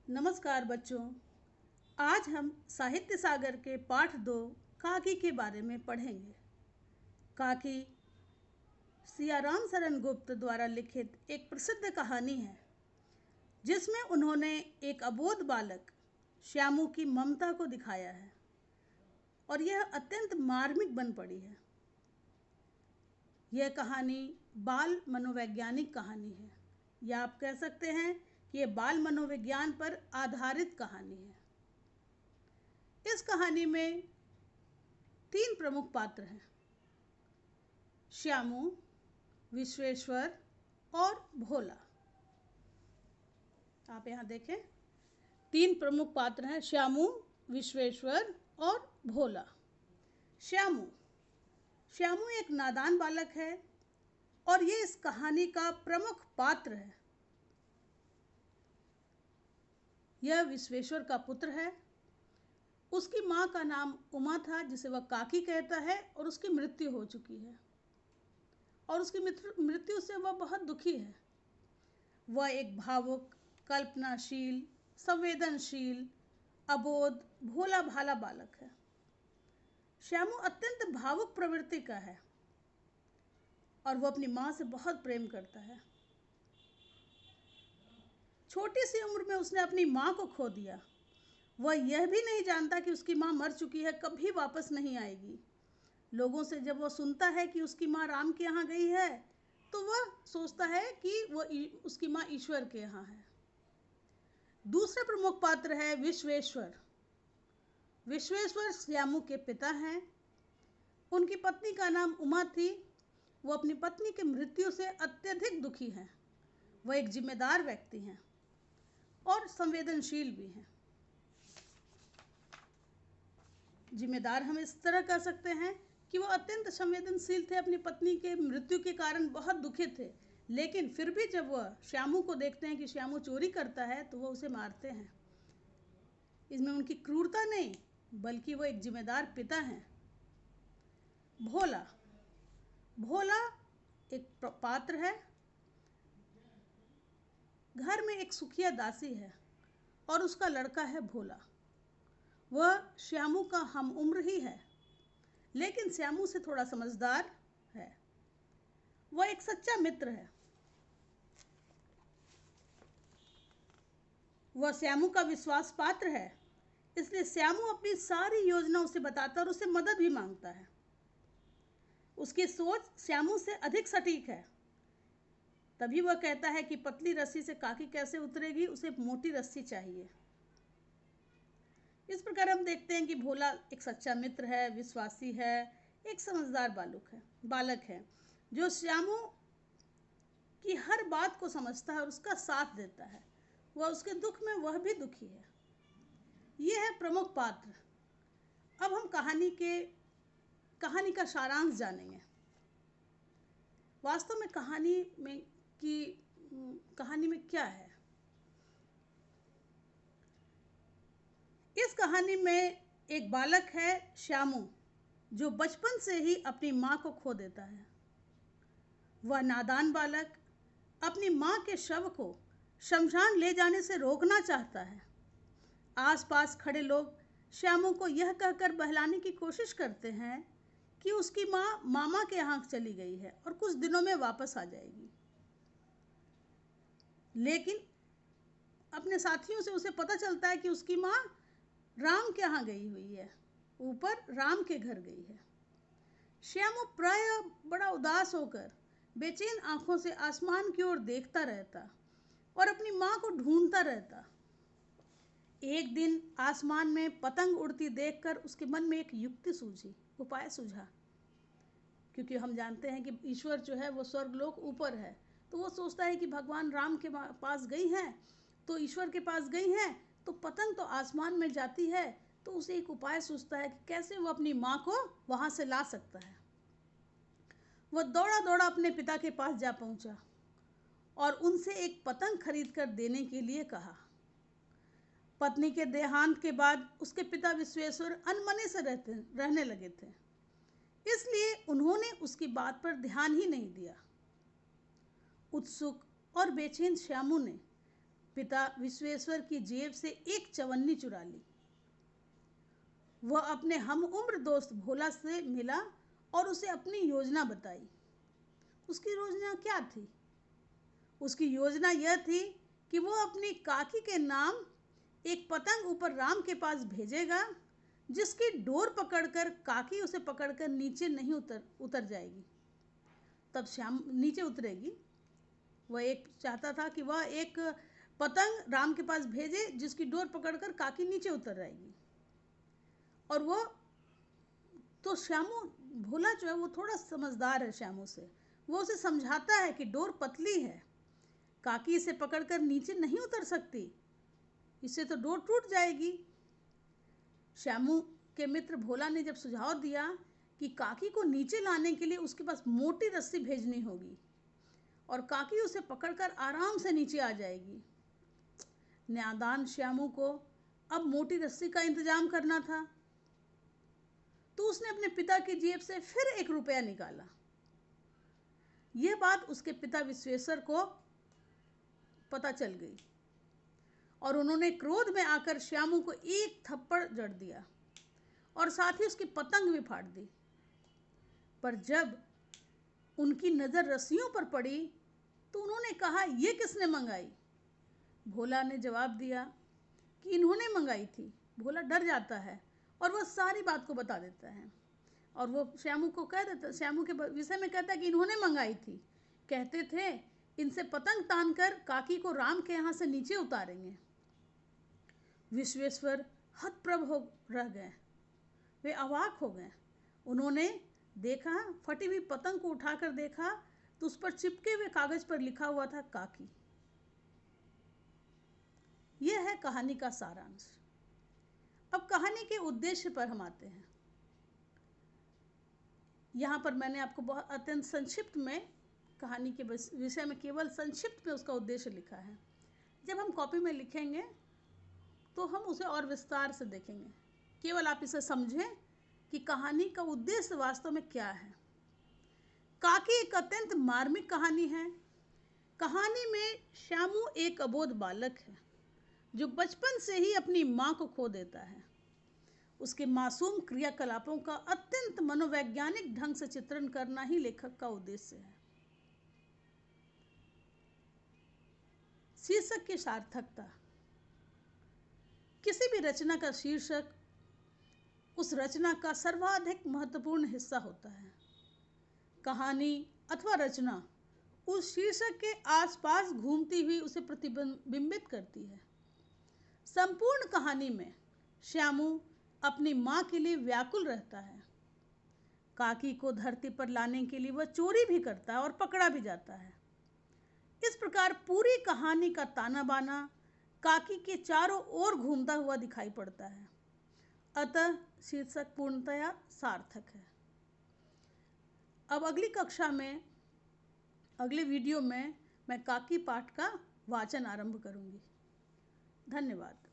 नमस्कार बच्चों। आज हम साहित्य सागर के पाठ 2 काकी के बारे में पढ़ेंगे। काकी सियाराम शरण गुप्त द्वारा लिखित एक प्रसिद्ध कहानी है जिसमें उन्होंने एक अबोध बालक श्यामू की ममता को दिखाया है और यह अत्यंत मार्मिक बन पड़ी है। यह कहानी बाल मनोवैज्ञानिक कहानी है या आप कह सकते हैं कि यह बाल मनोविज्ञान पर आधारित कहानी है। इस कहानी में 3 प्रमुख पात्र हैं, श्यामू, विश्वेश्वर और भोला। आप यहाँ देखें, 3 प्रमुख पात्र हैं, श्यामू, विश्वेश्वर और भोला। श्यामू एक नादान बालक है और ये इस कहानी का प्रमुख पात्र है। यह विश्वेश्वर का पुत्र है। उसकी माँ का नाम उमा था जिसे वह काकी कहता है और उसकी मृत्यु हो चुकी है और उसकी मृत्यु से वह बहुत दुखी है। वह एक भावुक, कल्पनाशील, संवेदनशील, अबोध, भोला भाला बालक है। श्यामू अत्यंत भावुक प्रवृत्ति का है और वह अपनी माँ से बहुत प्रेम करता है। छोटी सी उम्र में उसने अपनी माँ को खो दिया। वह यह भी नहीं जानता कि उसकी माँ मर चुकी है, कभी वापस नहीं आएगी। लोगों से जब वह सुनता है कि उसकी माँ राम के यहाँ गई है तो वह सोचता है कि उसकी माँ ईश्वर के यहाँ है। दूसरा प्रमुख पात्र है विश्वेश्वर। विश्वेश्वर श्यामू के पिता हैं। उनकी पत्नी का नाम उमा थी। वो अपनी पत्नी की मृत्यु से अत्यधिक दुखी हैं। वह एक जिम्मेदार व्यक्ति हैं और संवेदनशील भी हैं। जिम्मेदार हम इस तरह कह सकते हैं कि वो अत्यंत संवेदनशील थे। अपनी पत्नी के मृत्यु के कारण बहुत दुखित थे, लेकिन फिर भी जब वह श्यामू को देखते हैं कि श्यामू चोरी करता है तो वह उसे मारते हैं। इसमें उनकी क्रूरता नहीं, बल्कि वो एक जिम्मेदार पिता हैं। भोला एक पात्र है। घर में एक सुखिया दासी है और उसका लड़का है भोला। वह श्यामू का हम उम्र ही है, लेकिन श्यामू से थोड़ा समझदार है। वह एक सच्चा मित्र है। वह श्यामू का विश्वास पात्र है, इसलिए श्यामू अपनी सारी योजना उसे बताता और उससे मदद भी मांगता है। उसकी सोच श्यामू से अधिक सटीक है। तभी वह कहता है कि पतली रस्सी से काकी कैसे उतरेगी, उसे मोटी रस्सी चाहिए। इस प्रकार हम देखते हैं कि भोला एक सच्चा मित्र है, विश्वासी है, एक समझदार बालक है जो श्यामू की हर बात को समझता है और उसका साथ देता है। वह उसके दुख में वह भी दुखी है। ये है प्रमुख पात्र। अब हम कहानी का सारांश जानेंगे। वास्तव में कहानी में क्या है। इस कहानी में एक बालक है श्यामू, जो बचपन से ही अपनी माँ को खो देता है। वह नादान बालक अपनी माँ के शव को शमशान ले जाने से रोकना चाहता है। आसपास खड़े लोग श्यामू को यह कहकर बहलाने की कोशिश करते हैं कि उसकी माँ मामा के यहाँ चली गई है और कुछ दिनों में वापस आ जाएगी। लेकिन अपने साथियों से उसे पता चलता है कि उसकी माँ राम के यहाँ गई हुई है, ऊपर राम के घर गई है। श्यामू प्रायः बड़ा उदास होकर बेचैन आंखों से आसमान की ओर देखता रहता और अपनी माँ को ढूंढता रहता। एक दिन आसमान में पतंग उड़ती देखकर उसके मन में एक उपाय सूझा। क्योंकि हम जानते हैं कि ईश्वर जो है वो स्वर्गलोक ऊपर है, तो वो सोचता है कि भगवान राम के पास गई हैं तो ईश्वर के पास गई हैं तो पतंग तो आसमान में जाती है, तो उसे एक उपाय सूझता है कि कैसे वो अपनी माँ को वहाँ से ला सकता है। वह दौड़ा दौड़ा अपने पिता के पास जा पहुँचा और उनसे एक पतंग खरीद कर देने के लिए कहा। पत्नी के देहांत के बाद उसके पिता विश्वेश्वर अनमने से रहने लगे थे, इसलिए उन्होंने उसकी बात पर ध्यान ही नहीं दिया। उत्सुक और बेचैन श्यामू ने पिता विश्वेश्वर की जेब से एक चवन्नी चुरा ली। वह अपने हम उम्र दोस्त भोला से मिला और उसे अपनी योजना बताई। उसकी योजना क्या थी? उसकी योजना यह थी कि वो अपनी काकी के नाम एक पतंग ऊपर राम के पास भेजेगा, जिसकी डोर पकड़कर काकी उसे पकड़कर नीचे नहीं उतर जाएगी। तब श्याम नीचे उतरेगी। वह एक चाहता था कि वह एक पतंग राम के पास भेजे जिसकी डोर पकड़कर काकी नीचे उतर जाएगी। और वो तो श्यामू भोला जो है वो थोड़ा समझदार है श्यामू से। वो उसे समझाता है कि डोर पतली है, काकी इसे पकड़कर नीचे नहीं उतर सकती, इससे तो डोर टूट जाएगी। श्यामू के मित्र भोला ने जब सुझाव दिया कि काकी को नीचे लाने के लिए उसके पास मोटी रस्सी भेजनी होगी और काकी उसे पकड़कर आराम से नीचे आ जाएगी। नादान श्यामू को अब मोटी रस्सी का इंतजाम करना था, तो उसने अपने पिता की जेब से फिर 1 रुपया निकाला। यह बात उसके पिता विश्वेश्वर को पता चल गई और उन्होंने क्रोध में आकर श्यामू को एक थप्पड़ जड़ दिया और साथ ही उसकी पतंग भी फाड़ दी। पर जब उनकी नज़र रस्सियों पर पड़ी तो उन्होंने कहा, ये किसने मंगाई? भोला ने जवाब दिया कि इन्होंने मंगाई थी। भोला डर जाता है और वह सारी बात को बता देता है और वो श्यामू को कह देता, श्यामू के विषय में कहता है कि इन्होंने मंगाई थी। कहते थे इनसे पतंग तानकर काकी को राम के यहाँ से नीचे उतारेंगे। विश्वेश्वर हतप्रभ हो रह गए, वे अवाक हो गए। उन्होंने देखा, फटी हुई पतंग को उठाकर देखा तो उस पर चिपके हुए कागज पर लिखा हुआ था काकी। यह है कहानी का सारांश। अब कहानी के उद्देश्य पर हम आते हैं। यहाँ पर मैंने आपको बहुत अत्यंत संक्षिप्त में कहानी के विषय में केवल संक्षिप्त में उसका उद्देश्य लिखा है। जब हम कॉपी में लिखेंगे तो हम उसे और विस्तार से देखेंगे। केवल आप इसे समझें कि कहानी का उद्देश्य वास्तव में क्या है। काकी एक अत्यंत मार्मिक कहानी है। कहानी में श्यामू एक अबोध बालक है जो बचपन से ही अपनी माँ को खो देता है। उसके मासूम क्रियाकलापों का अत्यंत मनोवैज्ञानिक ढंग से चित्रण करना ही लेखक का उद्देश्य है। शीर्षक की सार्थकता। किसी भी रचना का शीर्षक उस रचना का सर्वाधिक महत्वपूर्ण हिस्सा होता है। कहानी अथवा रचना उस शीर्षक के आसपास घूमती हुई उसे प्रतिबिंबित करती है। संपूर्ण कहानी में श्यामू अपनी माँ के लिए व्याकुल रहता है। काकी को धरती पर लाने के लिए वह चोरी भी करता है और पकड़ा भी जाता है। इस प्रकार पूरी कहानी का ताना बाना काकी के चारों ओर घूमता हुआ दिखाई पड़ता है। अतः शीर्षक पूर्णतया सार्थक है। अब अगली कक्षा में, अगले वीडियो में मैं काकी पाठ का वाचन आरंभ करूंगी। धन्यवाद।